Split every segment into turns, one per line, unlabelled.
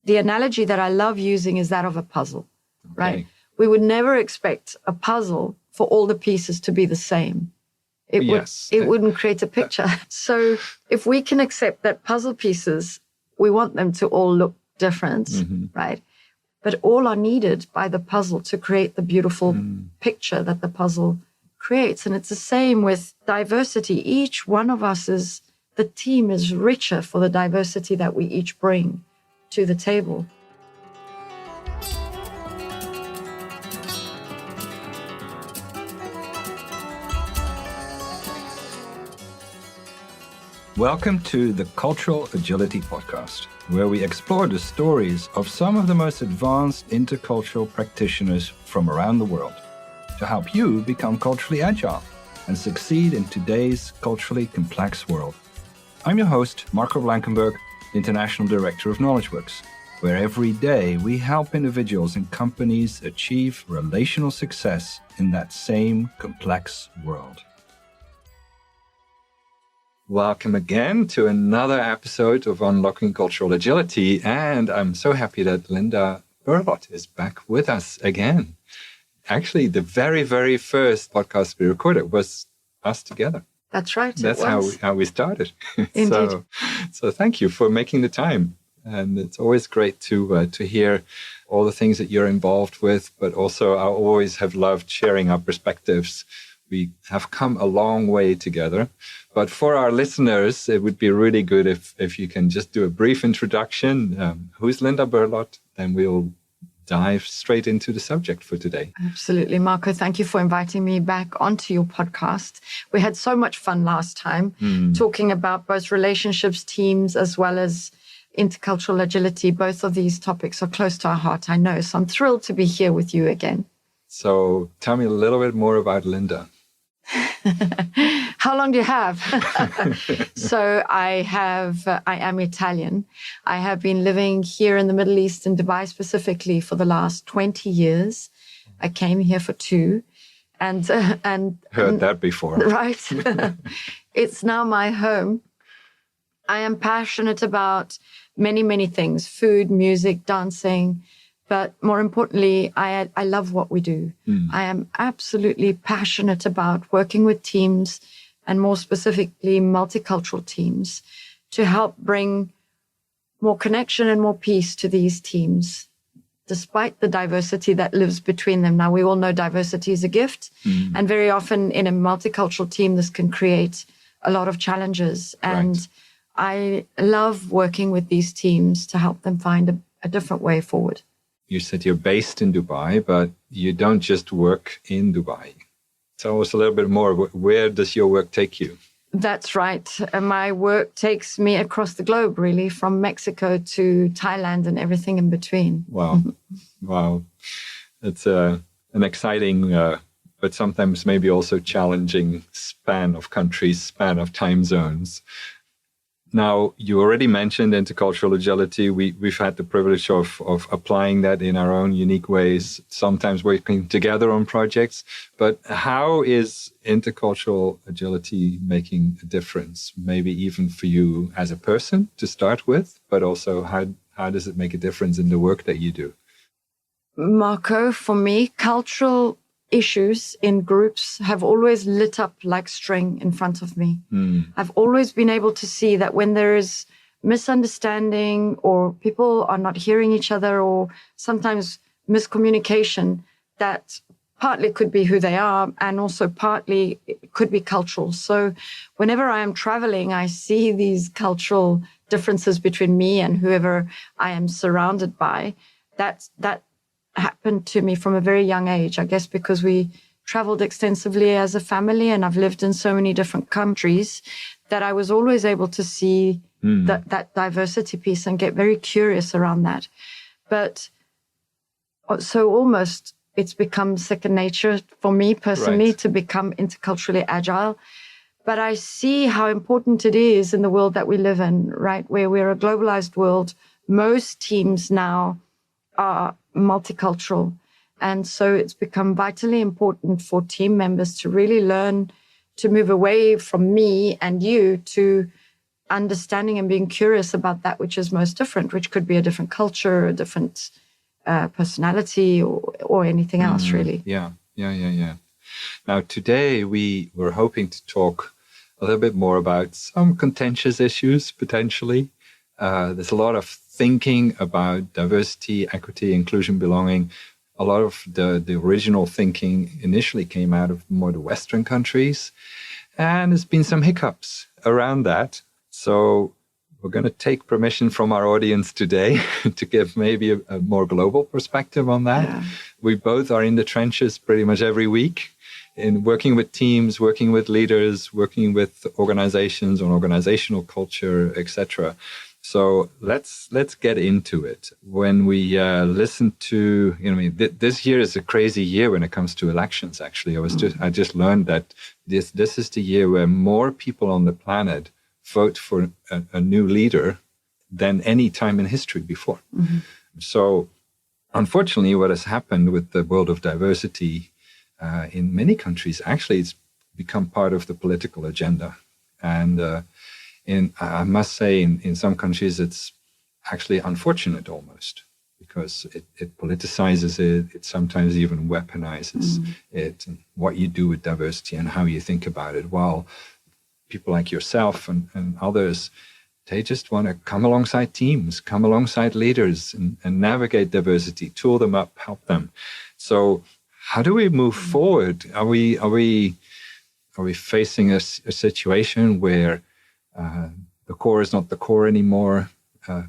the analogy that I love using is that of a puzzle, right?
Okay.
We would never expect a puzzle for all the pieces to be the same. It wouldn't create a picture. So if we can accept that puzzle pieces, we want them to all look different, right? But all are needed by the puzzle to create the beautiful picture that the puzzle creates. And it's the same with diversity. Each one of us the team is richer for the diversity that we each bring to the table.
Welcome to the Cultural Agility Podcast, where we explore the stories of some of the most advanced intercultural practitioners from around the world to help you become culturally agile and succeed in today's culturally complex world. I'm your host, Marco Blankenberg, International Director of KnowledgeWorks, where every day we help individuals and companies achieve relational success in that same complex world. Welcome again to another episode of Unlocking Cultural Agility, and I'm so happy that Linda Berlot is back with us again. Actually, the very, very first podcast we recorded was us together.
That's right.
That's how we started.
Indeed.
So thank you for making the time, and it's always great to hear all the things that you're involved with. But also, I always have loved sharing our perspectives. We have come a long way together. But for our listeners, it would be really good if you can just do a brief introduction. Who's Linda Berlot? Then we'll dive straight into the subject for today.
Absolutely, Marco. Thank you for inviting me back onto your podcast. We had so much fun last time talking about both relationships, teams, as well as intercultural agility. Both of these topics are close to our heart, I know. So I'm thrilled to be here with you again.
So tell me a little bit more about Linda.
How long do you have? So I am Italian. I have been living here in the Middle East, in Dubai specifically, for the last 20 years. I came here for 2. And
heard that before.
Right. It's now my home. I am passionate about many, many things: food, music, dancing. But more importantly, I love what we do. I am absolutely passionate about working with teams, and more specifically, multicultural teams, to help bring more connection and more peace to these teams, despite the diversity that lives between them. Now, we all know diversity is a gift, and very often in a multicultural team, this can create a lot of challenges. And I love working with these teams to help them find a different way forward.
You said you're based in Dubai, but you don't just work in Dubai. Tell us a little bit more. Where does your work take you?
That's right. My work takes me across the globe, really, from Mexico to Thailand and everything in between.
Wow. Wow. It's an exciting, but sometimes maybe also challenging span of countries, span of time zones. Now, you already mentioned intercultural agility. We've had the privilege of applying that in our own unique ways, sometimes working together on projects. But how is intercultural agility making a difference? Maybe even for you as a person to start with, but also how does it make a difference in the work that you do?
Marco, for me, cultural issues in groups have always lit up like string in front of me. I've always been able to see that when there is misunderstanding or people are not hearing each other or sometimes miscommunication, that partly could be who they are and also partly it could be cultural. So whenever I am traveling, I see these cultural differences between me and whoever I am surrounded by. That happened to me from a very young age, I guess, because we traveled extensively as a family and I've lived in so many different countries that I was always able to see that diversity piece and get very curious around that. But so almost it's become second nature for me personally to become interculturally agile. But I see how important it is in the world that we live in, right, where we're a globalized world. Most teams now are multicultural. And so it's become vitally important for team members to really learn to move away from me and you to understanding and being curious about that which is most different, which could be a different culture, a different personality, or anything else, really.
Yeah. Now, today we were hoping to talk a little bit more about some contentious issues, potentially. There's a lot of thinking about diversity, equity, inclusion, belonging. A lot of the original thinking initially came out of more the Western countries. And there's been some hiccups around that. So we're going to take permission from our audience today to give maybe a more global perspective on that.
Yeah.
We both are in the trenches pretty much every week in working with teams, working with leaders, working with organizations on organizational culture, etc. So let's get into it. When we listen to, this year is a crazy year when it comes to elections. Actually, I just learned that this is the year where more people on the planet vote for a new leader than any time in history before. Mm-hmm. So, unfortunately, what has happened with the world of diversity in many countries, actually, it's become part of the political agenda. And I must say, in some countries, it's actually unfortunate almost, because it politicizes it. It sometimes even weaponizes it, and what you do with diversity and how you think about it. While people like yourself and others, they just want to come alongside teams, come alongside leaders and navigate diversity, tool them up, help them. So how do we move forward? Are we facing a situation where the core is not the core anymore?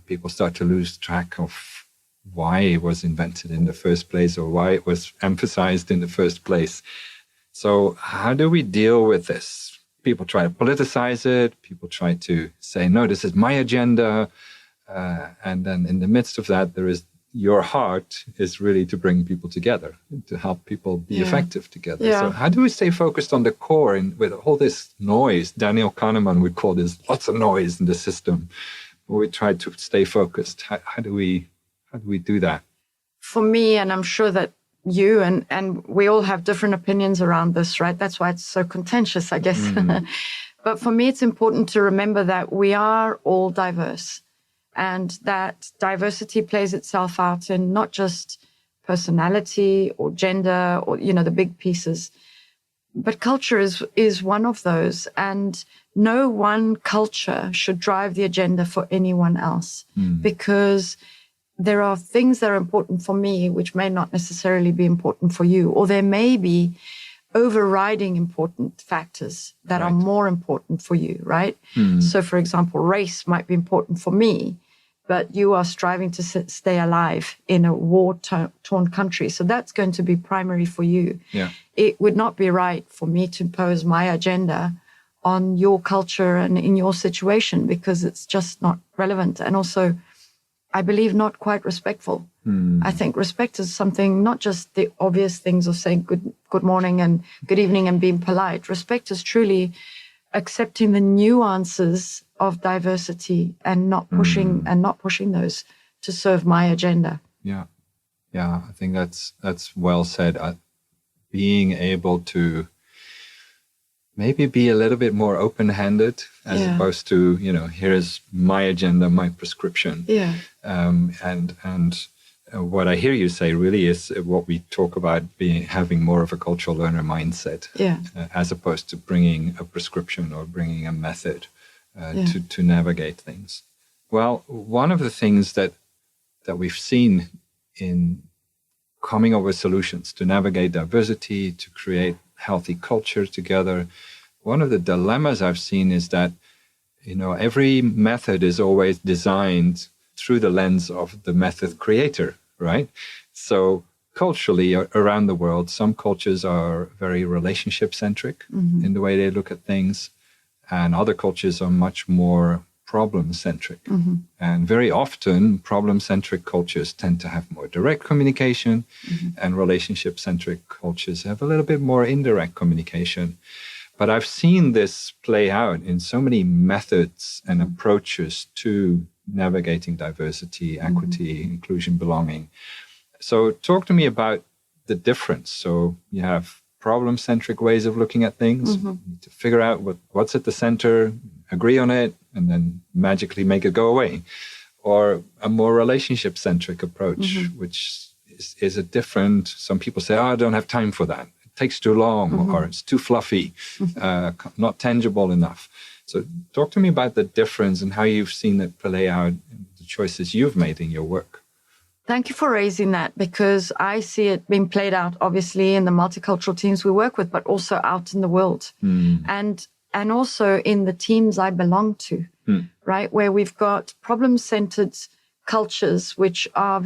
People start to lose track of why it was invented in the first place or why it was emphasized in the first place. So how do we deal with this? People try to politicize it. People try to say, no, this is my agenda. And then in the midst of that, your heart is really to bring people together, to help people be effective together.
Yeah.
So how do we stay focused on the core and with all this noise? Daniel Kahneman would call this lots of noise in the system. We try to stay focused. How do we do that?
For me, and I'm sure that you and we all have different opinions around this, right? That's why it's so contentious, I guess. But for me, it's important to remember that we are all diverse, and that diversity plays itself out in not just personality or gender or, the big pieces, but culture is one of those. And no one culture should drive the agenda for anyone else, because there are things that are important for me which may not necessarily be important for you, or there may be overriding important factors that are more important for you, right? So, for example, race might be important for me, but you are striving to stay alive in a war-torn country. So that's going to be primary for you.
Yeah.
It would not be right for me to impose my agenda on your culture and in your situation, because it's just not relevant. And also, I believe, not quite respectful. I think respect is something, not just the obvious things of saying good morning and good evening and being polite. Respect is truly accepting the nuances of diversity and not pushing those to serve my agenda.
Yeah. I think that's well said. Being able to maybe be a little bit more open-handed as opposed to, here is my agenda, my prescription.
Yeah.
And what I hear you say really is what we talk about, having more of a cultural learner mindset, as opposed to bringing a prescription or bringing a method to navigate things. Well, one of the things that we've seen in coming up with solutions to navigate diversity, to create healthy culture together, one of the dilemmas I've seen is that, every method is always designed through the lens of the method creator, right? So culturally around the world, some cultures are very relationship-centric in the way they look at things, and other cultures are much more problem-centric. And very often, problem-centric cultures tend to have more direct communication, and relationship-centric cultures have a little bit more indirect communication. But I've seen this play out in so many methods and approaches to navigating diversity, equity, inclusion, belonging. So talk to me about the difference. So you have problem-centric ways of looking at things. You need to figure out what's at the center, agree on it, and then magically make it go away. Or a more relationship-centric approach, which is a different, some people say, I don't have time for that. It takes too long, or it's too fluffy, not tangible enough. So talk to me about the difference and how you've seen it play out in the choices you've made in your work.
Thank you for raising that, because I see it being played out, obviously, in the multicultural teams we work with, but also out in the world. And also in the teams I belong to, right? Where we've got problem-centered cultures, which are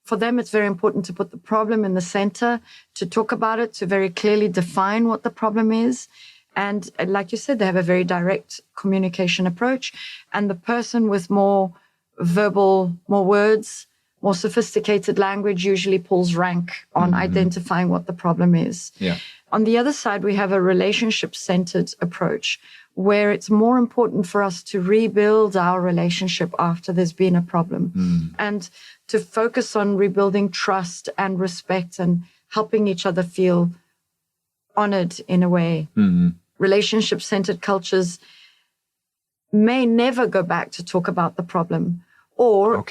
for them, it's very important to put the problem in the center, to talk about it, to very clearly define what the problem is. And like you said, they have a very direct communication approach. And the person with more verbal, more words, more sophisticated language usually pulls rank on identifying what the problem is.
Yeah.
On the other side, we have a relationship-centered approach where it's more important for us to rebuild our relationship after there's been a problem and to focus on rebuilding trust and respect and helping each other feel honored in a way. Relationship-centered cultures may never go back to talk about the problem, or,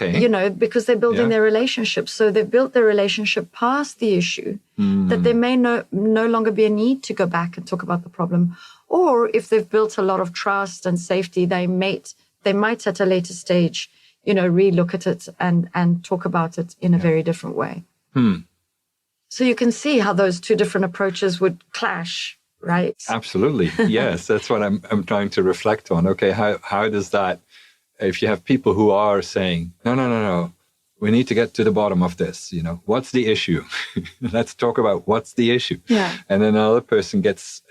because they're building their relationship. So they've built their relationship past the issue, that there may no longer be a need to go back and talk about the problem. Or if they've built a lot of trust and safety, they might at a later stage, re-look at it and talk about it in a very different way. So you can see how those two different approaches would clash, right?
Absolutely. Yes, that's what I'm trying to reflect on. Okay, how does that, if you have people who are saying, no, we need to get to the bottom of this, what's the issue? Let's talk about what's the issue.
Yeah.
And then another person gets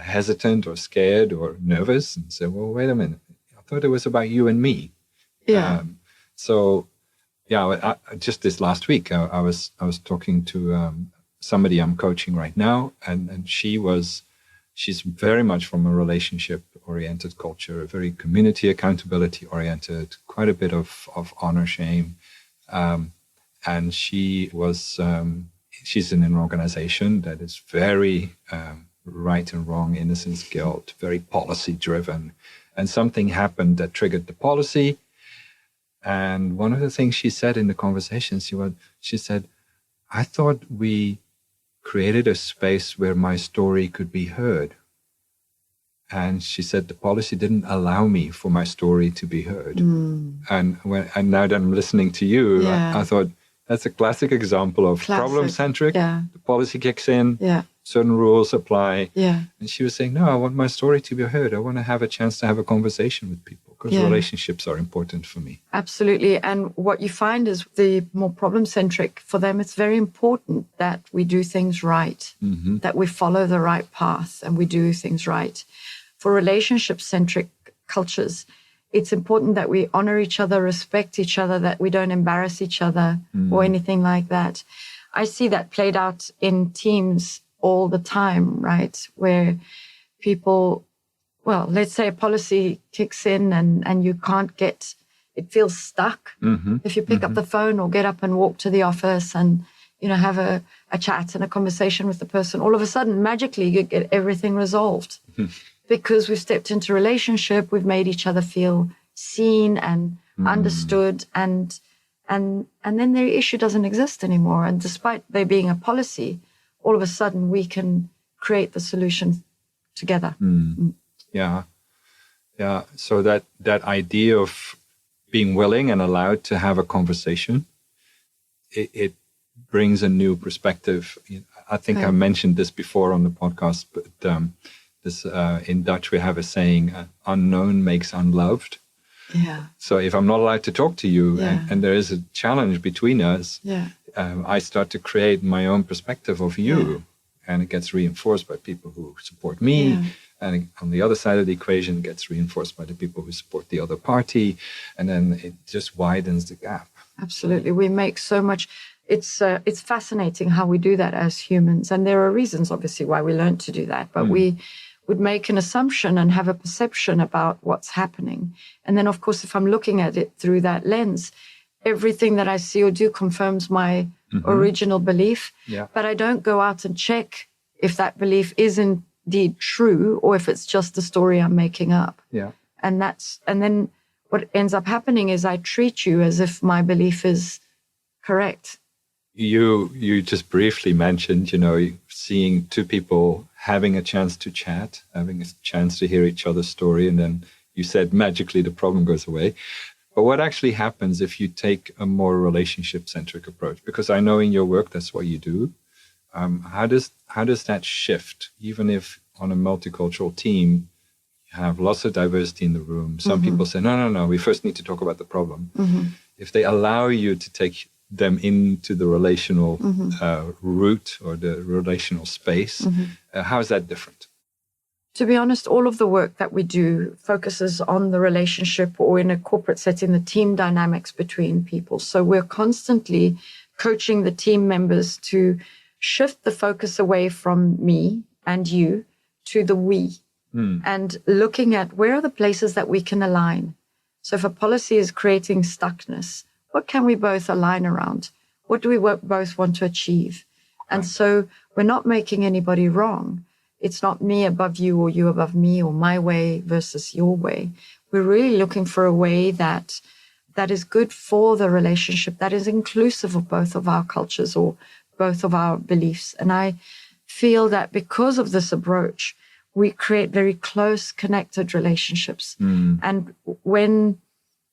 hesitant or scared or nervous and say, well, wait a minute, I thought it was about you and me.
Yeah.
Just this last week, I was talking to somebody I'm coaching right now, and she's very much from a relationship-oriented culture, very community accountability-oriented, quite a bit of honor, shame. And she's in an organization that is very right and wrong, innocence, guilt, very policy-driven. And something happened that triggered the policy. And one of the things she said in the conversation, she said, I thought we created a space where my story could be heard. And she said the policy didn't allow me for my story to be heard. And now that I'm listening to you, I thought that's a classic example of problem-centric.
Yeah.
The policy kicks in, certain rules apply.
Yeah.
And she was saying, no, I want my story to be heard. I want to have a chance to have a conversation with people because relationships are important for me.
Absolutely. And what you find is the more problem-centric, for them, it's very important that we do things right, that we follow the right path and we do things right. For relationship-centric cultures, it's important that we honor each other, respect each other, that we don't embarrass each other or anything like that. I see that played out in teams all the time, right? Where people, well, let's say a policy kicks in and you can't get, it feels stuck. If you pick up the phone or get up and walk to the office and, have a chat and a conversation with the person, all of a sudden, magically, you get everything resolved. Because we've stepped into relationship, we've made each other feel seen and understood, and then the issue doesn't exist anymore. And despite there being a policy, all of a sudden we can create the solution together.
Yeah. So that idea of being willing and allowed to have a conversation, it brings a new perspective. I think I mentioned this before on the podcast, but in Dutch, we have a saying, unknown makes unloved.
Yeah.
So if I'm not allowed to talk to you and there is a challenge between us, I start to create my own perspective of you. And it gets reinforced by people who support me. And on the other side of the equation, it gets reinforced by the people who support the other party. And then it just widens the gap.
Absolutely. We make so much. It's fascinating how we do that as humans. And there are reasons, obviously, why we learned to do that. But we would make an assumption and have a perception about what's happening. And then, of course, if I'm looking at it through that lens, everything that I see or do confirms my original belief.
Yeah.
But I don't go out and check if that belief is indeed true or if it's just a story I'm making up.
Yeah.
And then what ends up happening is I treat you as if my belief is correct.
You just briefly mentioned, seeing two people having a chance to chat, having a chance to hear each other's story, and then you said magically the problem goes away. But what actually happens if you take a more relationship-centric approach? Because I know in your work that's what you do. How does that shift? Even if on a multicultural team, you have lots of diversity in the room. Some people say, no, we first need to talk about the problem. If they allow you to take them into the relational route or the relational space, how is that different?
To be honest, all of the work that we do focuses on the relationship, or in a corporate setting, the team dynamics between people. So we're constantly coaching the team members to shift the focus away from me and you to the we, and looking at where are the places that we can align. So if a policy is creating stuckness, what can we both align around? What do we both want to achieve? And so we're not making anybody wrong. It's not me above you or you above me, or my way versus your way. We're really looking for a way that is good for the relationship, that is inclusive of both of our cultures or both of our beliefs. And I feel that because of this approach, we create very close, connected relationships. And when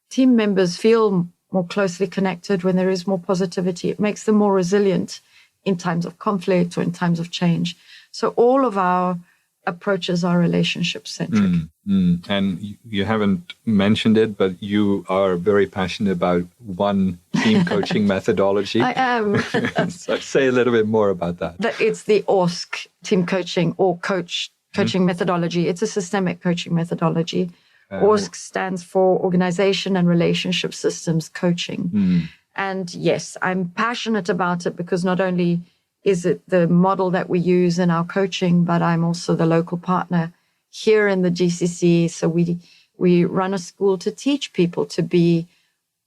team members feel more closely connected, when there is more positivity, it makes them more resilient in times of conflict or in times of change. So all of our approaches are relationship-centric.
And you haven't mentioned it, but you are very passionate about one team coaching methodology.
I am.
So say a little bit more about that.
It's the ORSC team coaching or coaching methodology. It's a systemic coaching methodology. ORSC stands for Organization and Relationship Systems Coaching. And yes, I'm passionate about it because not only is it the model that we use in our coaching, but I'm also the local partner here in the GCC. So we run a school to teach people to be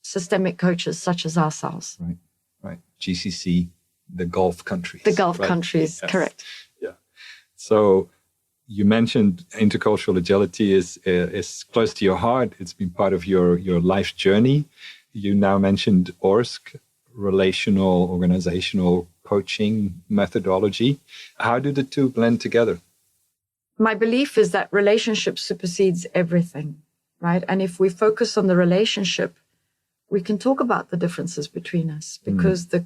systemic coaches such as ourselves.
Right. GCC, the Gulf countries.
The Gulf countries, yes. Correct.
Yeah. So you mentioned intercultural agility is close to your heart. It's been part of your life journey. You now mentioned ORSC, relational, organizational coaching methodology. How do the two blend together?
My belief is that relationship supersedes everything, right? And if we focus on the relationship, we can talk about the differences between us because the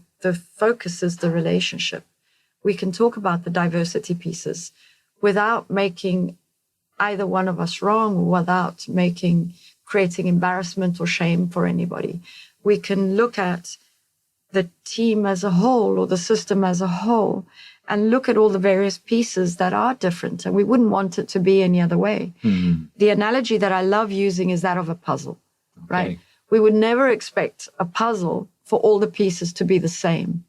focus is the relationship. We can talk about the diversity pieces without making either one of us wrong or without creating embarrassment or shame for anybody. We can look at the team as a whole or the system as a whole and look at all the various pieces that are different. And we wouldn't want it to be any other way. The analogy that I love using is that of a puzzle, right? We would never expect a puzzle for all the pieces to be the same.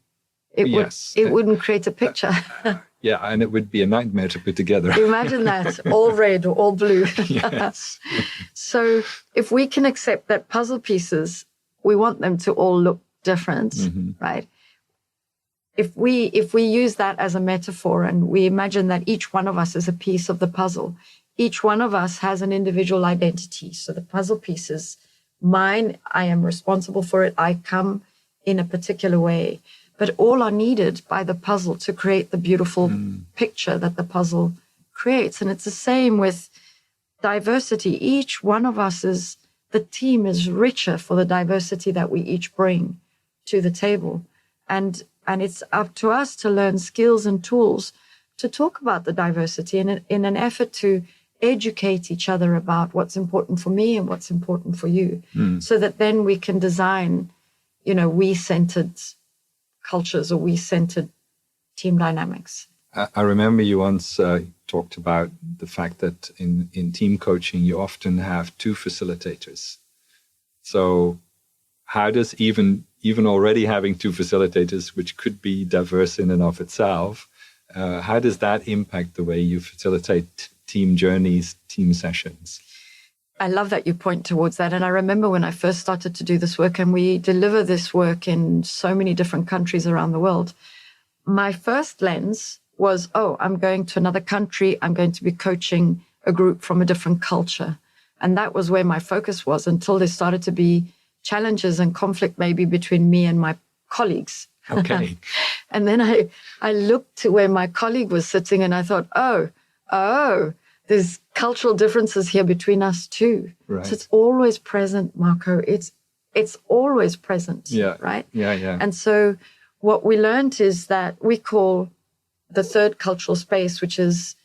It wouldn't create a picture.
Yeah, and it would be a nightmare to put together.
Imagine that, all red or all blue.
Yes.
So if we can accept that puzzle pieces, we want them to all look different, right? If we use that as a metaphor and we imagine that each one of us is a piece of the puzzle, each one of us has an individual identity. So the puzzle pieces, mine, I am responsible for it. I come in a particular way, but all are needed by the puzzle to create the beautiful picture that the puzzle creates. And it's the same with diversity. Each one of us the team is richer for the diversity that we each bring to the table. And it's up to us to learn skills and tools to talk about the diversity in an effort to educate each other about what's important for me and what's important for you, so that then we can design, we-centered cultures or we-centered team dynamics.
I remember you once talked about the fact that in team coaching, you often have two facilitators. So how does even already having two facilitators, which could be diverse in and of itself, how does that impact the way you facilitate team journeys, team sessions?
I love that you point towards that. And I remember when I first started to do this work, and we deliver this work in so many different countries around the world, my first lens was, I'm going to another country. I'm going to be coaching a group from a different culture. And that was where my focus was until there started to be challenges and conflict maybe between me and my colleagues.
Okay.
And then I looked to where my colleague was sitting and I thought, oh, there's cultural differences here between us too.
Right.
So it's always present, Marco. It's always present,
yeah.
right?
Yeah.
And so what we learned is that we call the third cultural space, which is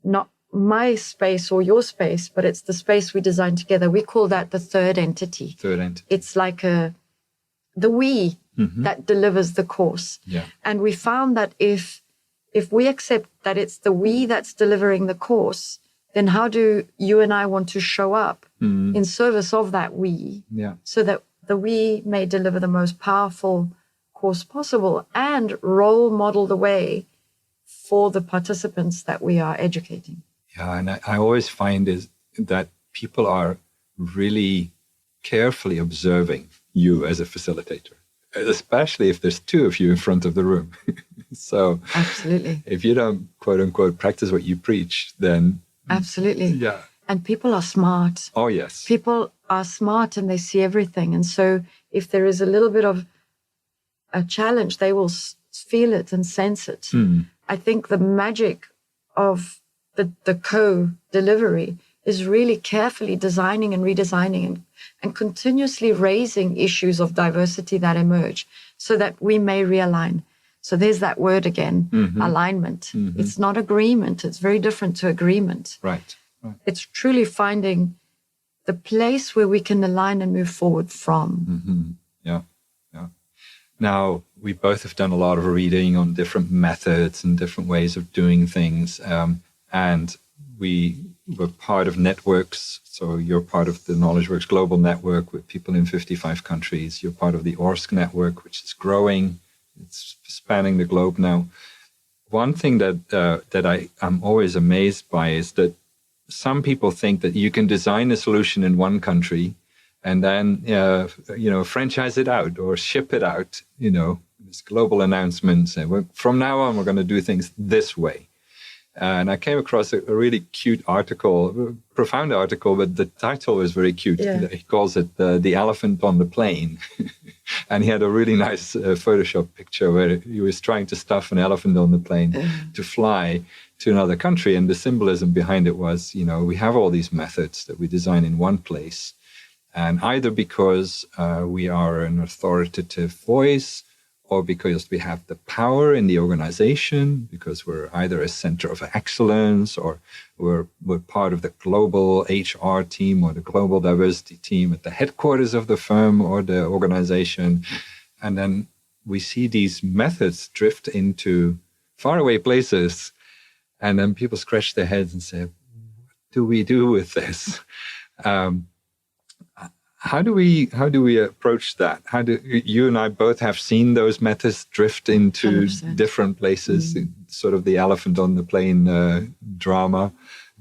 not my space or your space, but it's the space we design together. We call that the third entity. It's like the we that delivers the course.
Yeah.
And we found that if we accept that it's the we that's delivering the course, then how do you and I want to show up in service of that we, so that the we may deliver the most powerful course possible and role model the way for the participants that we are educating.
Yeah, and I always find is that people are really carefully observing you as a facilitator, especially if there's two of you in front of the room. So
absolutely,
if you don't, quote unquote, practice what you preach, then
absolutely.
Yeah.
And people are smart.
Oh, yes.
People are smart and they see everything. And so if there is a little bit of a challenge, they will feel it and sense it. I think the magic of the co-delivery is really carefully designing and redesigning and continuously raising issues of diversity that emerge so that we may realign. So there's that word again, alignment. It's not agreement. It's very different to agreement.
Right.
It's truly finding the place where we can align and move forward from.
Yeah. Now, we both have done a lot of reading on different methods and different ways of doing things. And we were part of networks. So you're part of the Knowledge Works Global Network with people in 55 countries. You're part of the ORSC network, which is growing. It's spanning the globe now. One thing that I'm always amazed by is that some people think that you can design a solution in one country and then, franchise it out or ship it out, this global announcement saying, from now on, we're going to do things this way. And I came across a really cute article, profound article, but the title was very cute.
Yeah.
He calls it The Elephant on the Plane. And he had a really nice Photoshop picture where he was trying to stuff an elephant on the plane to fly to another country. And the symbolism behind it was, we have all these methods that we design in one place. And either because we are an authoritative voice, or because we have the power in the organization, because we're either a center of excellence, or we're part of the global HR team or the global diversity team at the headquarters of the firm or the organization. And then we see these methods drift into faraway places. And then people scratch their heads and say, what do we do with this? How do we approach that? How do you and I both have seen those methods drift into
100%.
Different places, sort of the elephant on the plane drama?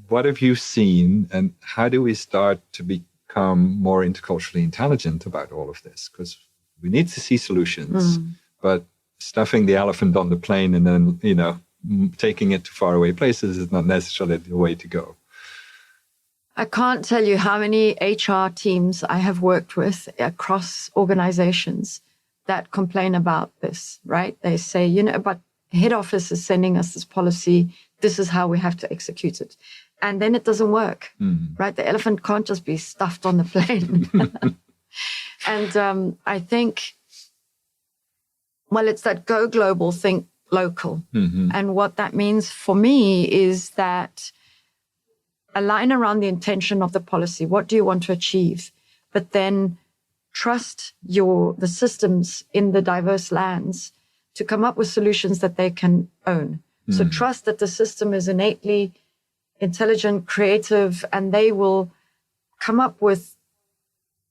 What have you seen, and how do we start to become more interculturally intelligent about all of this? Because we need to see solutions, but stuffing the elephant on the plane and then taking it to faraway places is not necessarily the way to go.
I can't tell you how many HR teams I have worked with across organizations that complain about this, right? They say, but head office is sending us this policy. This is how we have to execute it. And then it doesn't work, right? The elephant can't just be stuffed on the plane. And I think, it's that go global, think local. And what that means for me is that align around the intention of the policy. What do you want to achieve? But then trust the systems in the diverse lands to come up with solutions that they can own. So trust that the system is innately intelligent, creative, and they will come up with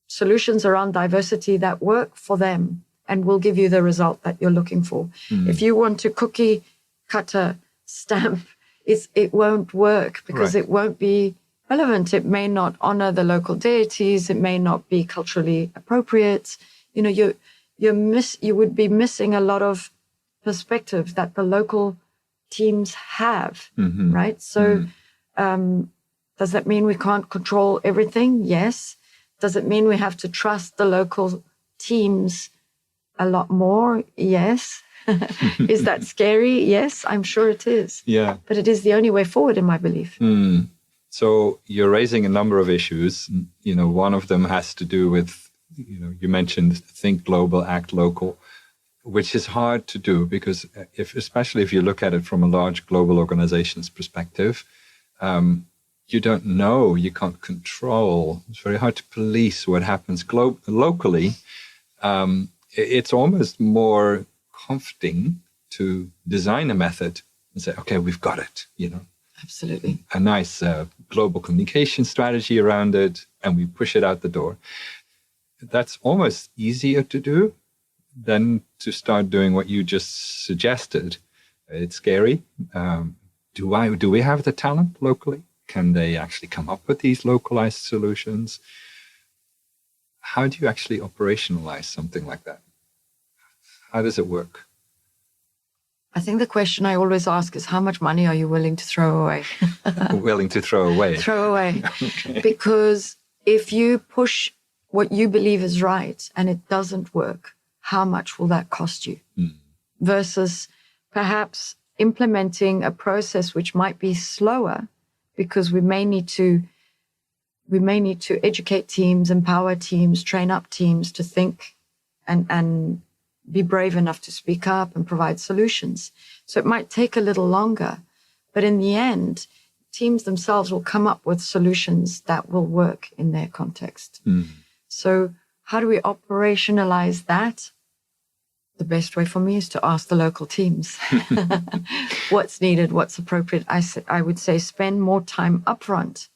solutions around diversity that work for them and will give you the result that you're looking for. If you want to cookie cutter stamp, it won't work because It won't be relevant. It may not honor the local deities. It may not be culturally appropriate. You would be missing a lot of perspective that the local teams have, right? So Does that mean we can't control everything? Yes. Does it mean we have to trust the local teams a lot more? Yes. Is that scary? Yes, I'm sure it is.
Yeah.
But it is the only way forward, in my belief.
So you're raising a number of issues. One of them has to do with, you mentioned think global, act local, which is hard to do because especially if you look at it from a large global organization's perspective, you don't know, you can't control. It's very hard to police what happens locally. It's almost more comforting to design a method and say, okay, we've got it,
Absolutely.
A nice global communication strategy around it, and we push it out the door. That's almost easier to do than to start doing what you just suggested. It's scary. Do we have the talent locally? Can they actually come up with these localized solutions? How do you actually operationalize something like that? How does it work?
I think the question I always ask is, how much money are you willing to throw away?
Willing to throw away.
Throw away.
Okay.
Because if you push what you believe is right and it doesn't work, how much will that cost you? Versus perhaps implementing a process which might be slower, because we may need to educate teams, empower teams, train up teams to think and be brave enough to speak up and provide solutions. So it might take a little longer, but in the end, teams themselves will come up with solutions that will work in their context. So how do we operationalize that? The best way for me is to ask the local teams what's needed, what's appropriate. I would say spend more time upfront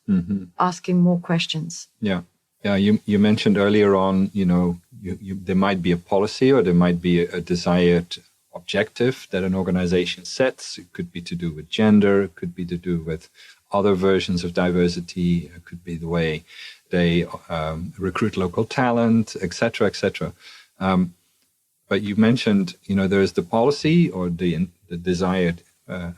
asking more questions.
Yeah. You mentioned earlier on, there might be a policy or there might be a desired objective that an organization sets. It could be to do with gender, it could be to do with other versions of diversity, it could be the way they recruit local talent, et cetera, et cetera. But you mentioned, there is the policy or the desired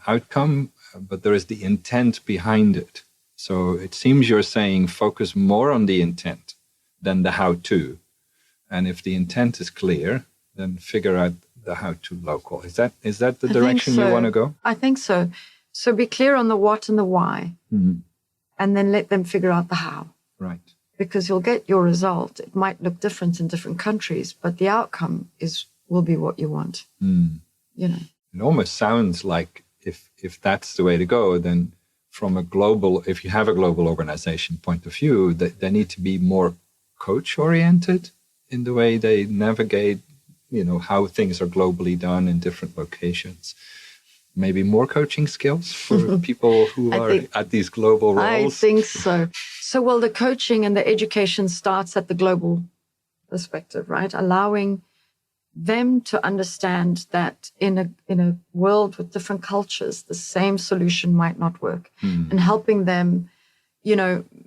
outcome, but there is the intent behind it. So it seems you're saying focus more on the intent than the how-to. And if the intent is clear, then figure out the how-to local. Is that the direction you want to go?
I think so. So be clear on the what and the why, and then let them figure out the how.
Right.
Because you'll get your result. It might look different in different countries, but the outcome will be what you want.
It almost sounds like if that's the way to go, then if you have a global organization point of view, they need to be more coach-oriented in the way they navigate, how things are globally done in different locations. Maybe more coaching skills for people who are at these global roles?
I think so. So, the coaching and the education starts at the global perspective, right? Allowing them to understand that in a world with different cultures, the same solution might not work, and helping them,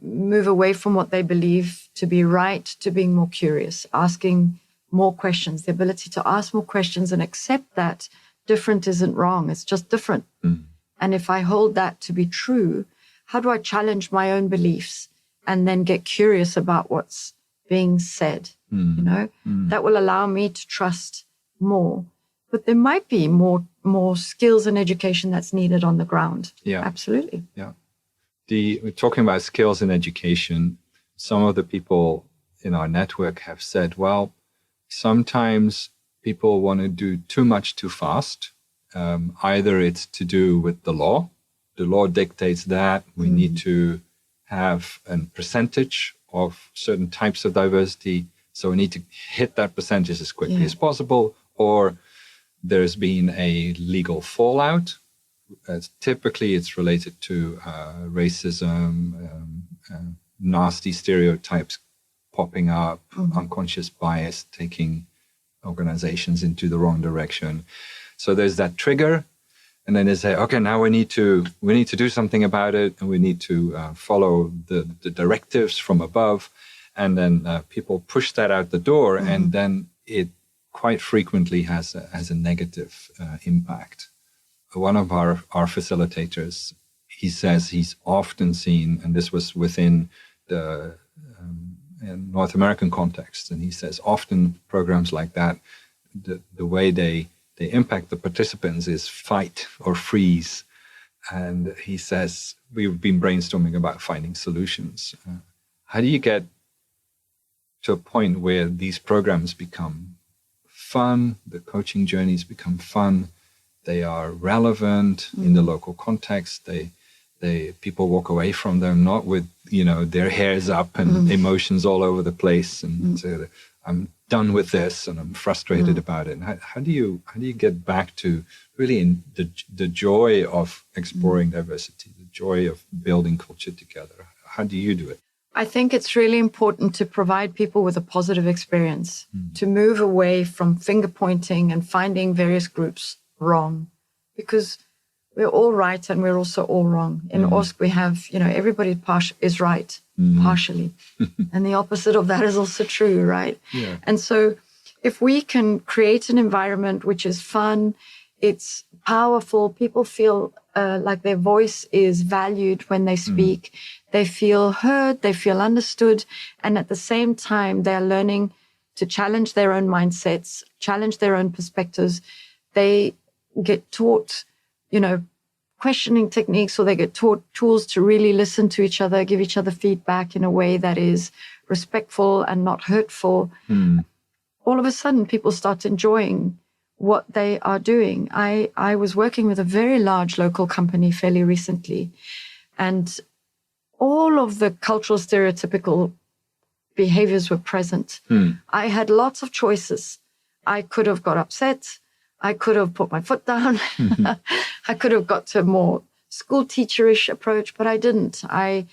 move away from what they believe to be right to being more curious, asking more questions, the ability to ask more questions and accept that different isn't wrong. It's just different. And if I hold that to be true, how do I challenge my own beliefs and then get curious about what's being said? That will allow me to trust more. But there might be more skills and education that's needed on the ground.
Yeah.
Absolutely.
Yeah. We're talking about skills in education. Some of the people in our network have said, well, sometimes people want to do too much too fast. Either it's to do with the law. The law dictates that we need to have a percentage of certain types of diversity. So we need to hit that percentage as quickly as possible. Or there's been a legal fallout. Typically, it's related to racism, nasty stereotypes popping up, unconscious bias taking organizations into the wrong direction. So there's that trigger, and then they say, okay, now we need to do something about it, and we need to follow the directives from above, and then people push that out the door, and then it quite frequently has a negative impact. One of our facilitators he says he's often seen, and this was within the North American context, and he says often programs like that, the way they impact the participants is fight or freeze. And he says, we've been brainstorming about finding solutions. How do you get to a point where these programs become fun, the coaching journeys become fun, they are relevant in the local context, people walk away from them not with, their hairs up and emotions all over the place and say, I'm done with this and I'm frustrated about it. And how do you get back to really in the joy of exploring diversity, the joy of building culture together? How do you do it?
I think it's really important to provide people with a positive experience, to move away from finger pointing and finding various groups wrong, because we're all right and we're also all wrong. In OSC, we have, everybody is right, partially. And the opposite of that is also true, right?
Yeah.
And so if we can create an environment which is fun, it's powerful, people feel like their voice is valued when they speak, they feel heard, they feel understood, and at the same time, they're learning to challenge their own mindsets, challenge their own perspectives. They get taught questioning techniques, or they get taught tools to really listen to each other, give each other feedback in a way that is respectful and not hurtful. All of a sudden, people start enjoying what they are doing. I was working with a very large local company fairly recently, and all of the cultural stereotypical behaviors were present. I had lots of choices. I could have got upset. I could have put my foot down. I could have got to a more school teacherish approach, but I didn't. I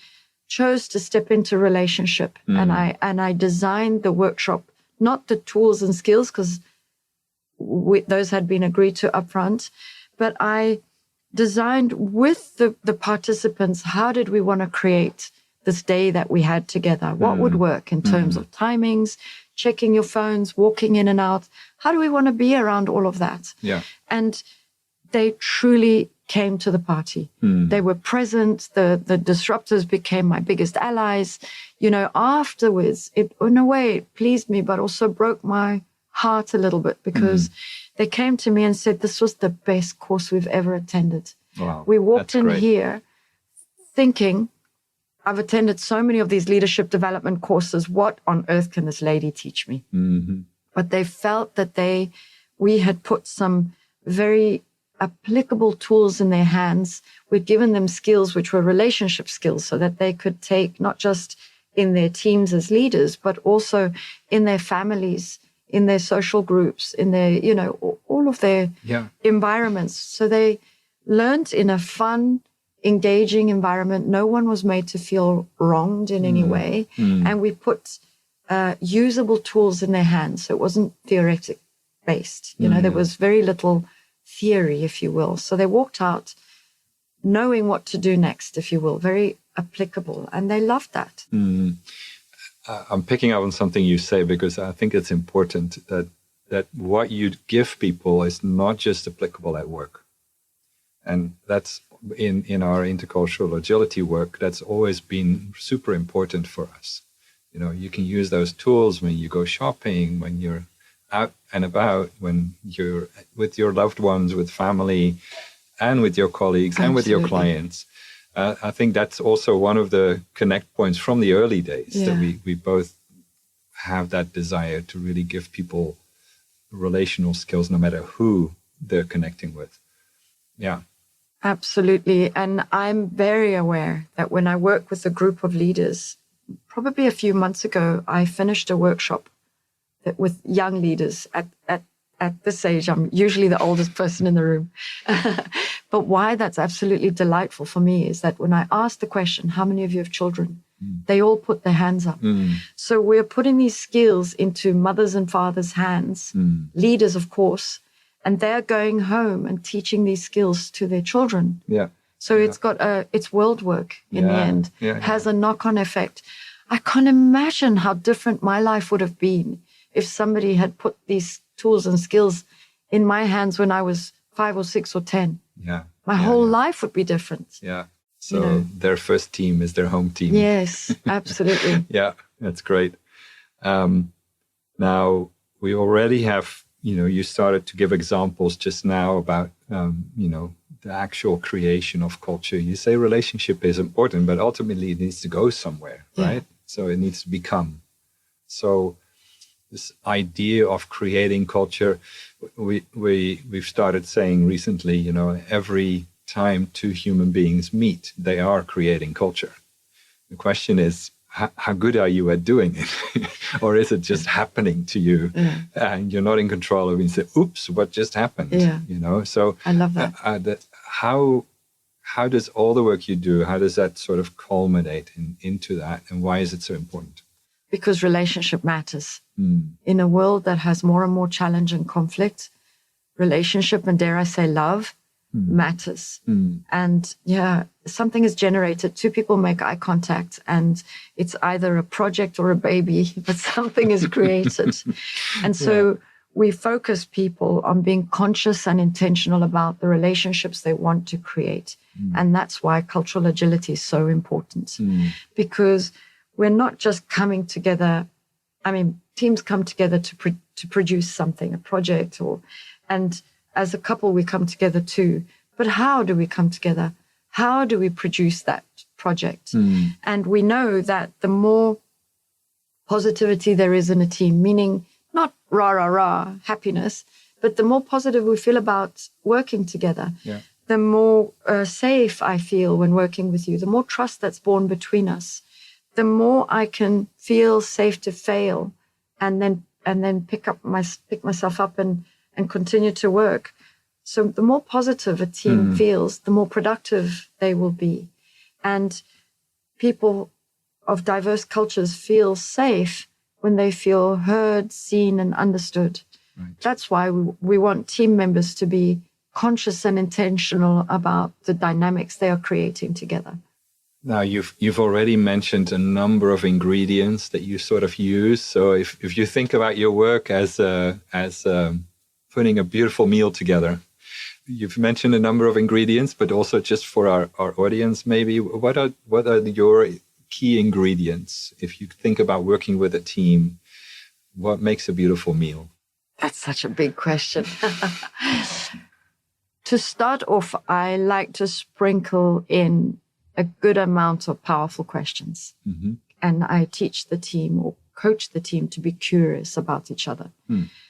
chose to step into relationship, and I designed the workshop, not the tools and skills, because those had been agreed to upfront, but I designed with the participants, how did we want to create this day that we had together? What would work in terms of timings, checking your phones, walking in and out? How do we want to be around all of that?
Yeah.
And they truly came to the party. They were present. The disruptors became my biggest allies. Afterwards, it, in a way, it pleased me, but also broke my heart a little bit, because they came to me and said, this was the best course we've ever attended.
Wow,
we walked in
great.
Here thinking, I've attended so many of these leadership development courses. What on earth can this lady teach me? But they felt that we had put some very applicable tools in their hands. We'd given them skills which were relationship skills, so that they could take not just in their teams as leaders, but also in their families, in their social groups, in their, all of their environments. So they learned in a fun, engaging environment. No one was made to feel wronged in any way. And we put usable tools in their hands. So it wasn't theoretic based. There was very little theory, if you will. So they walked out knowing what to do next, if you will, very applicable. And they loved that.
I'm picking up on something you say, because I think it's important that what you give people is not just applicable at work. And that's in our intercultural agility work, that's always been super important for us. You can use those tools when you go shopping, when you're out and about, when you're with your loved ones, with family, and with your colleagues, and with your clients. I think that's also one of the connect points from the early days, that we both have that desire to really give people relational skills, no matter who they're connecting with. Yeah.
Absolutely. And I'm very aware that when I work with a group of leaders, probably a few months ago, I finished a workshop with young leaders at this age. I'm usually the oldest person in the room. But why that's absolutely delightful for me is that when I ask the question, how many of you have children? They all put their hands up. So we're putting these skills into mothers and fathers' hands, leaders, of course, and they're going home and teaching these skills to their children.
Yeah.
So it's got it's world work in the end. It has a knock-on effect. I can't imagine how different my life would have been if somebody had put these tools and skills in my hands when I was 5 or 6 or 10.
Yeah.
My whole life would be different.
Yeah. So their first team is their home team.
Yes, absolutely.
Yeah, that's great. Now, we already have, you started to give examples just now about, the actual creation of culture. You say relationship is important, but ultimately it needs to go somewhere, right? So it needs to become. So this idea of creating culture, we've started saying recently, every time two human beings meet, they are creating culture. The question is, how good are you at doing it? Or is it just happening to you? And you're not in control of it and say, oops, what just happened? So
I love that.
How does all the work you do, how does that sort of culminate into that? And why is it so important?
Because relationship matters. In a world that has more and more challenge and conflict, relationship, and dare I say love, matters. And something is generated. Two people make eye contact and it's either a project or a baby, but something is created. And so we focus people on being conscious and intentional about the relationships they want to create. And that's why cultural agility is so important, because we're not just coming together. I mean, teams come together to produce something, a project, and as a couple, we come together too. But how do we come together? How do we produce that project? And we know that the more positivity there is in a team, meaning not rah, rah, rah, happiness, but the more positive we feel about working together, the more safe I feel when working with you, the more trust that's born between us, the more I can feel safe to fail and then pick myself up and continue to work. So the more positive a team feels, the more productive they will be. And people of diverse cultures feel safe when they feel heard, seen, and understood. Right. That's why we want team members to be conscious and intentional about the dynamics they are creating together.
Now, you've already mentioned a number of ingredients that you sort of use. So if you think about your work as putting a beautiful meal together, you've mentioned a number of ingredients, but also just for our audience, maybe what are your key ingredients? If you think about working with a team, what makes a beautiful meal?
That's such a big question. To start off, I like to sprinkle in a good amount of powerful questions. And I teach the team or coach the team to be curious about each other.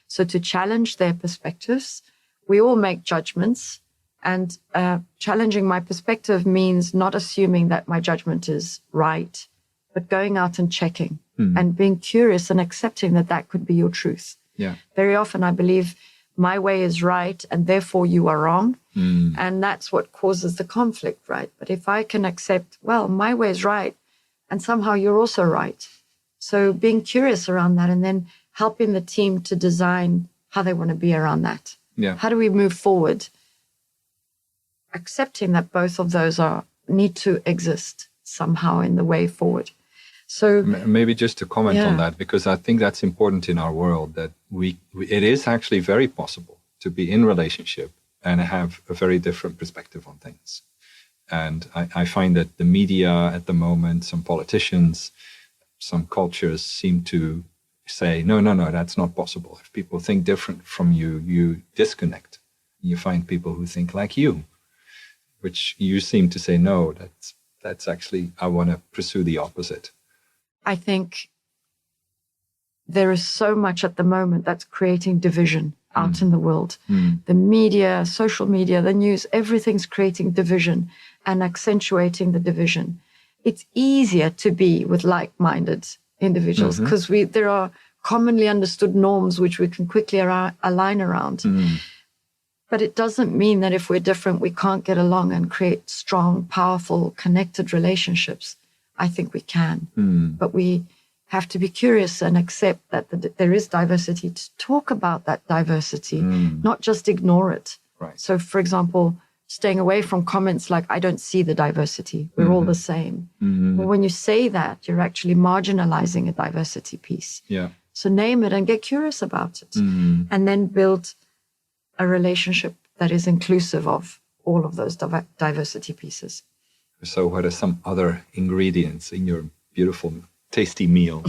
So to challenge their perspectives. We all make judgments, and challenging my perspective means not assuming that my judgment is right, but going out and checking and being curious and accepting that could be your truth. Very often I believe my way is right and therefore you are wrong. And that's what causes the conflict, right? But if I can accept, well, my way is right and somehow you're also right. So being curious around that and then helping the team to design how they want to be around that. How do we move forward? Accepting that both of those need to exist somehow in the way forward. So
maybe just to comment on that, because I think that's important in our world, that it is actually very possible to be in relationship and have a very different perspective on things. And I find that the media at the moment, some politicians, some cultures seem to say, no, that's not possible. If people think different from you, you disconnect. You find people who think like you, which you seem to say, no, that's actually, I want to pursue the opposite.
I think there is so much at the moment that's creating division out in the world. The media, social media, the news, everything's creating division and accentuating the division. It's easier to be with like-minded individuals because there are commonly understood norms which we can quickly align around. But it doesn't mean that if we're different, we can't get along and create strong, powerful, connected relationships. I think we can. But we have to be curious and accept that there is diversity, to talk about that diversity, not just ignore it.
Right.
So, for example, staying away from comments like, I don't see the diversity. We're all the same. Well, when you say that, you're actually marginalizing a diversity piece. So name it and get curious about it. And then build a relationship that is inclusive of all of those diversity pieces.
So what are some other ingredients in your beautiful, tasty meal?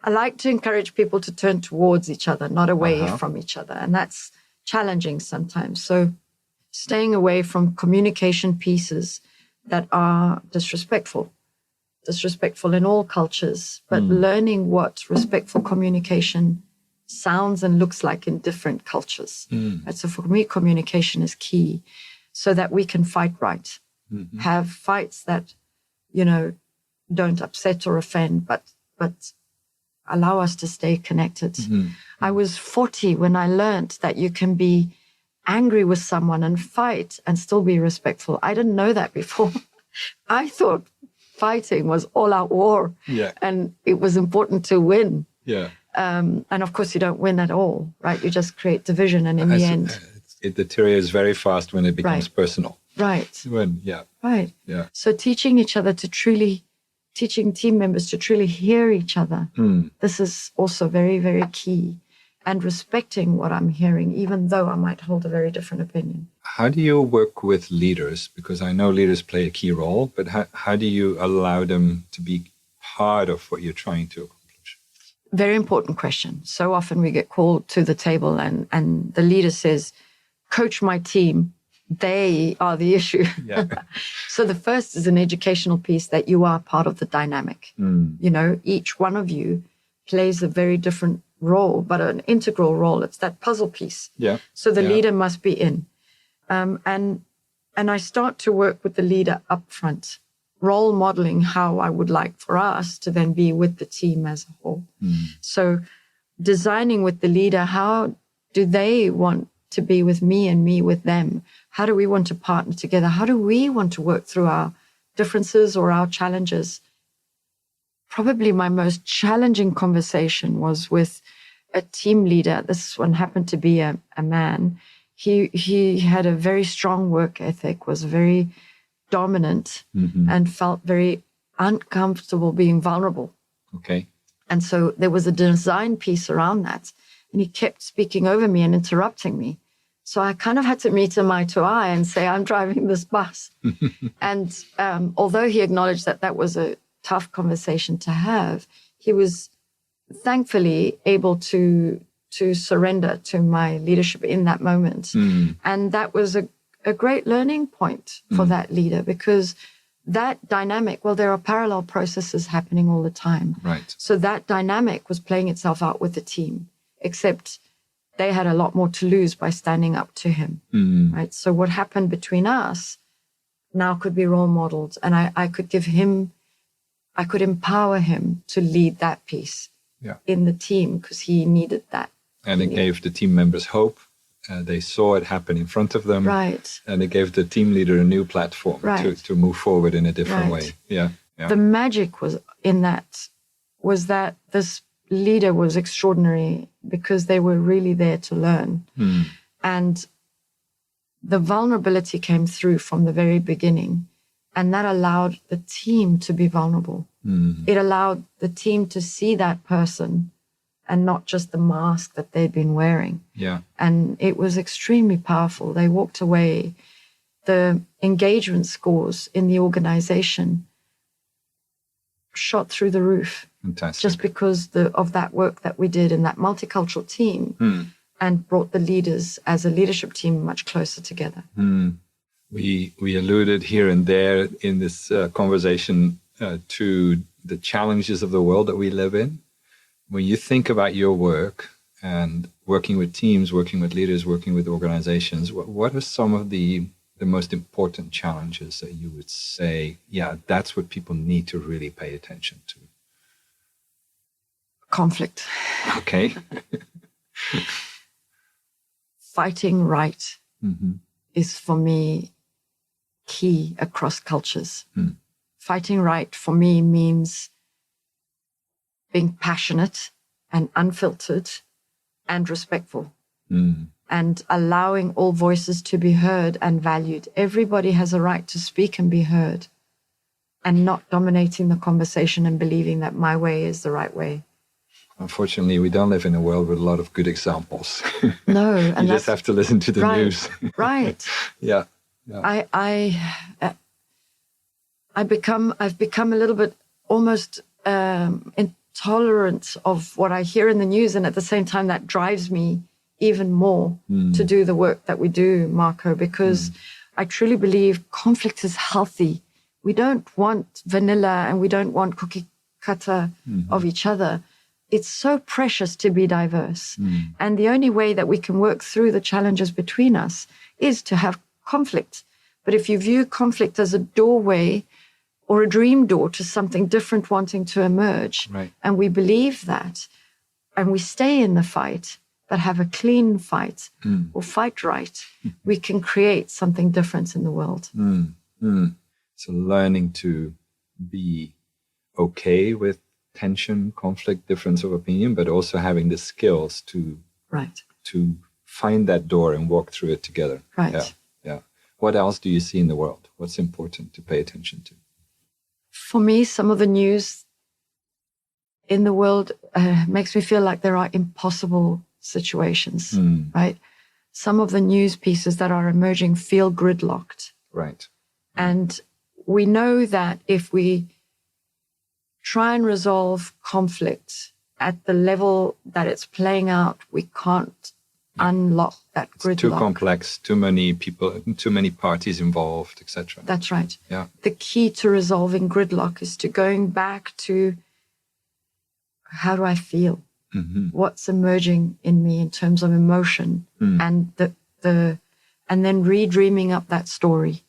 I like to encourage people to turn towards each other, not away from each other. And that's challenging sometimes. So staying away from communication pieces that are disrespectful in all cultures, but learning what respectful communication sounds and looks like in different cultures. And so for me, communication is key so that we can fight right, have fights that, don't upset or offend, but allow us to stay connected. I was 40 when I learned that you can be angry with someone and fight and still be respectful. I didn't know that before. I thought fighting was all-out war, and it was important to win. And of course, you don't win at all, right? You just create division, and in the end,
it deteriorates very fast when it becomes personal.
Right.
Right.
So teaching team members to truly hear each other. This is also very, very key. And respecting what I'm hearing, even though I might hold a very different opinion.
How do you work with leaders? Because I know leaders play a key role, but how do you allow them to be part of what you're trying to accomplish?
Very important question. So often we get called to the table and the leader says, coach my team. They are the issue. So the first is an educational piece that you are part of the dynamic. Each one of you plays a very different role, but an integral role. It's that puzzle piece. So the leader must be in. And I start to work with the leader up front, role modeling how I would like for us to then be with the team as a whole. So designing with the leader, how do they want to be with me and me with them? How do we want to partner together? How do we want to work through our differences or our challenges? Probably my most challenging conversation was with a team leader. This one happened to be a man. He had a very strong work ethic, was very dominant, and felt very uncomfortable being vulnerable.
Okay.
And so there was a design piece around that. And he kept speaking over me and interrupting me. So I kind of had to meet him eye to eye and say, I'm driving this bus. And although he acknowledged that was a tough conversation to have, he was thankfully able to surrender to my leadership in that moment. And that was a great learning point for that leader, because that dynamic, well, there are parallel processes happening all the time.
Right.
So that dynamic was playing itself out with the team, except they had a lot more to lose by standing up to him. Right. So what happened between us now could be role modeled, and I could empower him to lead that piece in the team, because he needed that.
And it gave the team members hope. They saw it happen in front of them.
Right.
And it gave the team leader a new platform to move forward in a different way. Yeah.
The magic was that this leader was extraordinary, because they were really there to learn. And the vulnerability came through from the very beginning. And that allowed the team to be vulnerable. It allowed the team to see that person and not just the mask that they'd been wearing. And it was extremely powerful. They walked away. The engagement scores in the organization shot through the roof.
Fantastic.
Just because of that work that we did in that multicultural team, and brought the leaders as a leadership team much closer together.
We alluded here and there in this conversation to the challenges of the world that we live in. When you think about your work and working with teams, working with leaders, working with organizations, what are some of the most important challenges that you would say, that's what people need to really pay attention to?
Conflict.
Okay.
Fighting right is, for me, key across cultures. Fighting right for me means being passionate and unfiltered and respectful, and allowing all voices to be heard and valued. Everybody has a right to speak and be heard, and not dominating the conversation and believing that my way is the right way.
Unfortunately, we don't live in a world with a lot of good examples.
No. And
you just have to listen to the news.
Right.
Yeah.
I've become a little bit almost intolerant of what I hear in the news, and at the same time that drives me even more to do the work that we do, Marco, because I truly believe conflict is healthy. We don't want vanilla and we don't want cookie cutter of each other. It's so precious to be diverse. And the only way that we can work through the challenges between us is to have conflict. But if you view conflict as a doorway or a dream door to something different wanting to emerge, and we believe that, and we stay in the fight, but have a clean fight or fight right, we can create something different in the world.
So learning to be okay with tension, conflict, difference of opinion, but also having the skills to find that door and walk through it together. Yeah. What else do you see in the world? What's important to pay attention to?
For me, some of the news in the world makes me feel like there are impossible situations, right? Some of the news pieces that are emerging feel gridlocked.
Right.
And we know that if we try and resolve conflict at the level that it's playing out, we can't unlock that gridlock.
It's too complex, too many people, too many parties involved, etc.
That's right.
Yeah.
The key to resolving gridlock is to going back to how do I feel? What's emerging in me in terms of emotion and and then redreaming up that story,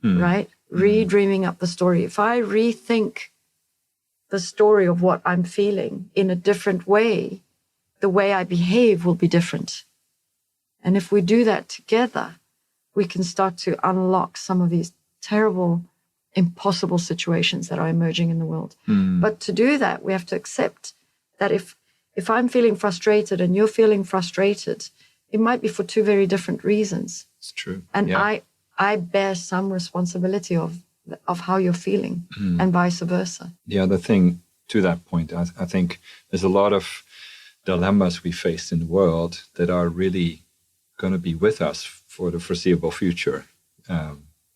right? Redreaming up the story. If I rethink the story of what I'm feeling in a different way, the way I behave will be different. And if we do that together, we can start to unlock some of these terrible, impossible situations that are emerging in the world. But to do that, we have to accept that if I'm feeling frustrated and you're feeling frustrated, it might be for two very different reasons.
It's true.
And I bear some responsibility of how you're feeling and vice versa.
The other thing to that point, I think there's a lot of dilemmas we face in the world that are really going to be with us for the foreseeable future.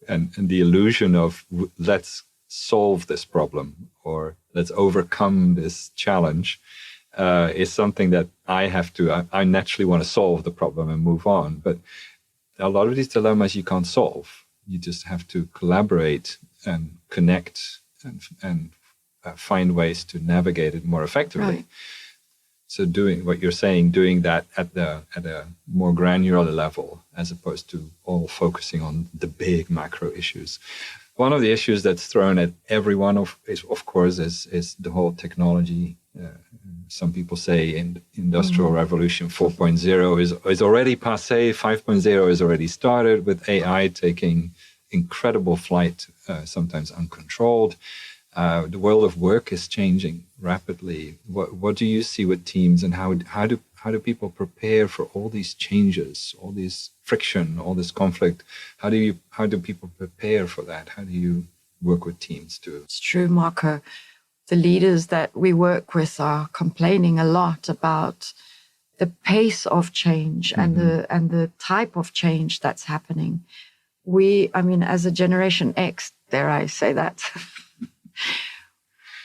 And the illusion of let's solve this problem or let's overcome this challenge is something that I naturally want to solve the problem and move on. But a lot of these dilemmas you can't solve. You just have to collaborate and connect and find ways to navigate it more effectively.
Right.
So doing what you're saying, doing that at a more granular level, as opposed to all focusing on the big macro issues. One of the issues that's thrown at everyone, of course, is the whole technology. Some people say Industrial Revolution 4.0 is already passé. 5.0 is already started, with AI taking incredible flight, sometimes uncontrolled. The world of work is changing rapidly. What do you see with teams, and how do people prepare for all these changes, all this friction, all this conflict? How do people prepare for that? How do you work with teams to?
It's true, Marco. The leaders that we work with are complaining a lot about the pace of change and the type of change that's happening. As a Generation X, dare I say that,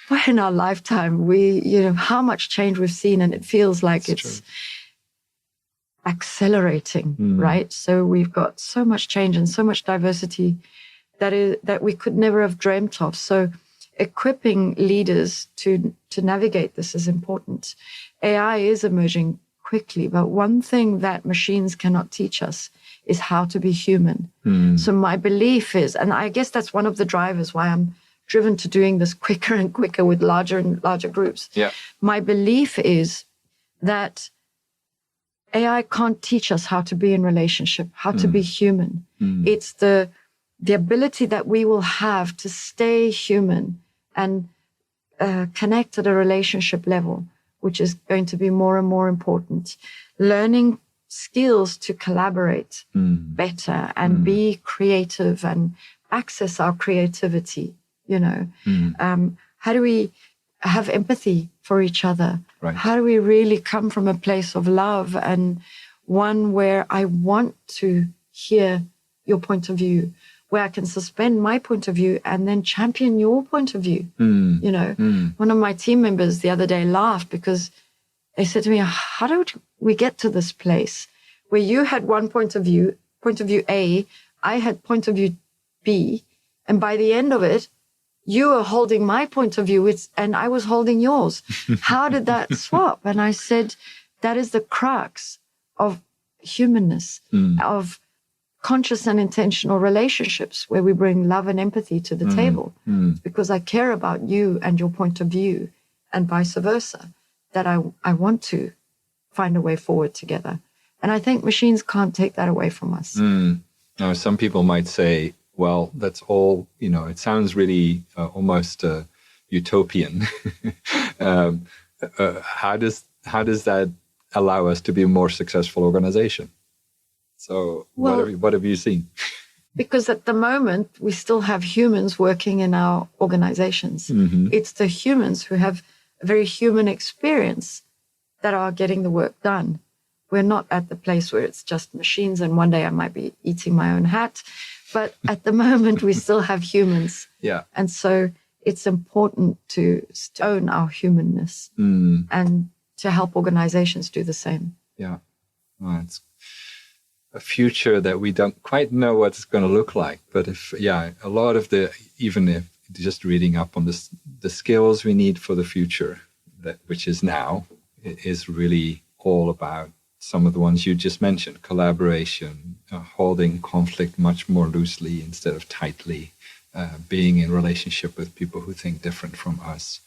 well, in our lifetime, how much change we've seen, and it feels like it's accelerating, right? So we've got so much change and so much diversity that we could never have dreamt of. So equipping leaders to navigate this is important. AI is emerging quickly, but one thing that machines cannot teach us is how to be human. So my belief is, and I guess that's one of the drivers why I'm driven to doing this quicker and quicker with larger and larger groups.
Yeah.
My belief is that AI can't teach us how to be in relationship, how to be human. It's the ability that we will have to stay human and connect at a relationship level, which is going to be more and more important. Learning skills to collaborate better and be creative and access our creativity, How do we have empathy for each other?
Right.
How do we really come from a place of love and one where I want to hear your point of view? where I can suspend my point of view and then champion your point of view. You know, one of my team members the other day laughed because they said to me, how did we get to this place where you had one point of view A, I had point of view B, and by the end of it, you were holding my point of view and I was holding yours. How did that swap? And I said, that is the crux of humanness, of conscious and intentional relationships where we bring love and empathy to the table. It's because I care about you and your point of view and vice versa that I want to find a way forward together. And I think machines can't take that away from us.
Now, some people might say, well, that's all, it sounds really almost utopian. How does that allow us to be a more successful organization? So what have you seen?
Because at the moment, we still have humans working in our organizations. It's the humans who have a very human experience that are getting the work done. We're not at the place where it's just machines and one day I might be eating my own hat. But at the moment, we still have humans.
Yeah.
And so it's important to own our humanness and to help organizations do the same.
Yeah. Well, it's a future that we don't quite know what it's going to look like. But a lot of even if just reading up on the skills we need for the future, which is now, is really all about some of the ones you just mentioned: collaboration, holding conflict much more loosely instead of tightly, being in relationship with people who think different from us,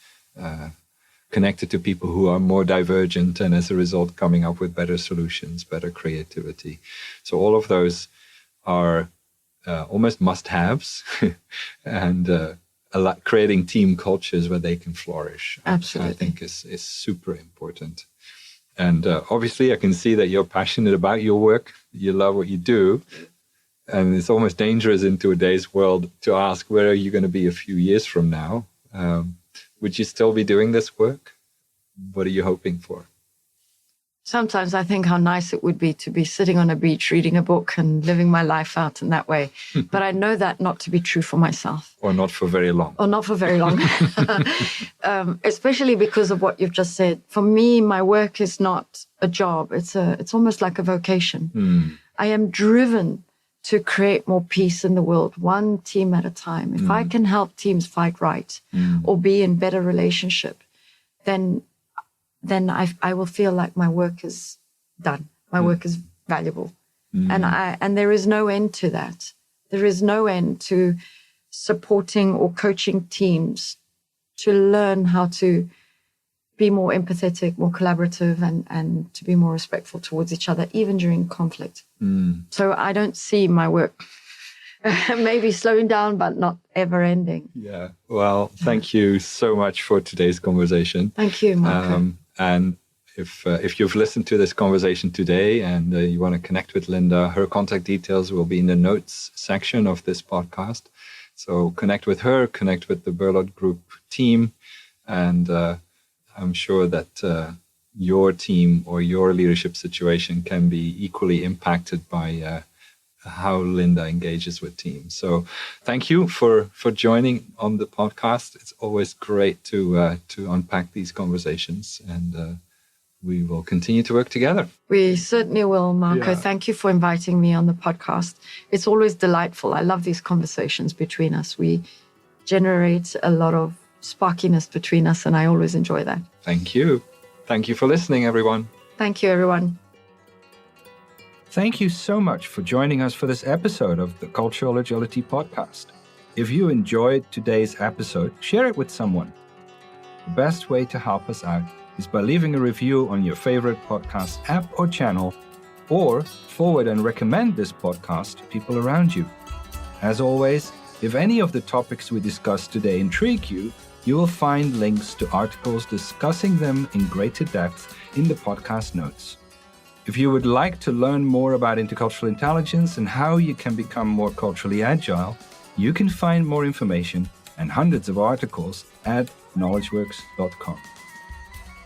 connected to people who are more divergent, and as a result coming up with better solutions, better creativity. So all of those are almost must-haves, and creating team cultures where they can flourish.
Absolutely.
I think is super important. And obviously, I can see that you're passionate about your work. You love what you do. And it's almost dangerous in today's world to ask, where are you going to be a few years from now? Would you still be doing this work? What are you hoping for?
Sometimes I think how nice it would be to be sitting on a beach, reading a book and living my life out in that way. But I know that not to be true for myself.
Or not for very long.
Or not for very long. Especially because of what you've just said. For me, my work is not a job. It's almost like a vocation. I am driven to create more peace in the world, one team at a time. If I can help teams fight right or be in better relationship, then I will feel like my work is done. My work is valuable. And there is no end to that. There is no end to supporting or coaching teams to learn how to be more empathetic, more collaborative, and to be more respectful towards each other, even during conflict. So I don't see my work maybe slowing down, but not ever ending.
Yeah. Well, thank you so much for today's conversation.
Thank you, Marco.
And if you've listened to this conversation today and you want to connect with Linda, her contact details will be in the notes section of this podcast. So connect with her, connect with the Berlot Group team, and I'm sure that your team or your leadership situation can be equally impacted by how Linda engages with teams. So thank you for joining on the podcast. It's always great to unpack these conversations, and we will continue to work together.
We certainly will, Marco.
Yeah.
Thank you for inviting me on the podcast. It's always delightful. I love these conversations between us. We generate a lot of sparkiness between us, and I always enjoy that.
Thank you. Thank you for listening, everyone.
Thank you, everyone.
Thank you so much for joining us for this episode of the Cultural Agility Podcast. If you enjoyed today's episode, share it with someone. The best way to help us out is by leaving a review on your favorite podcast app or channel, or forward and recommend this podcast to people around you. As always, if any of the topics we discussed today intrigue you, you will find links to articles discussing them in greater depth in the podcast notes. If you would like to learn more about intercultural intelligence and how you can become more culturally agile, you can find more information and hundreds of articles at knowledgeworks.com.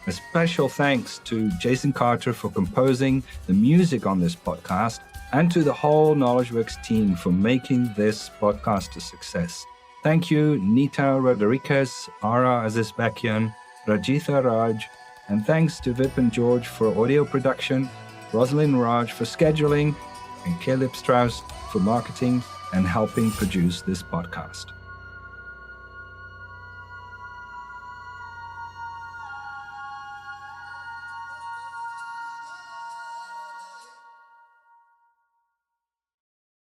A special thanks to Jason Carter for composing the music on this podcast, and to the whole KnowledgeWorks team for making this podcast a success. Thank you, Nita Rodriguez, Ara Azizbekian, Rajitha Raj, and thanks to Vipin George for audio production, Rosalind Raj for scheduling, and Caleb Strauss for marketing and helping produce this podcast.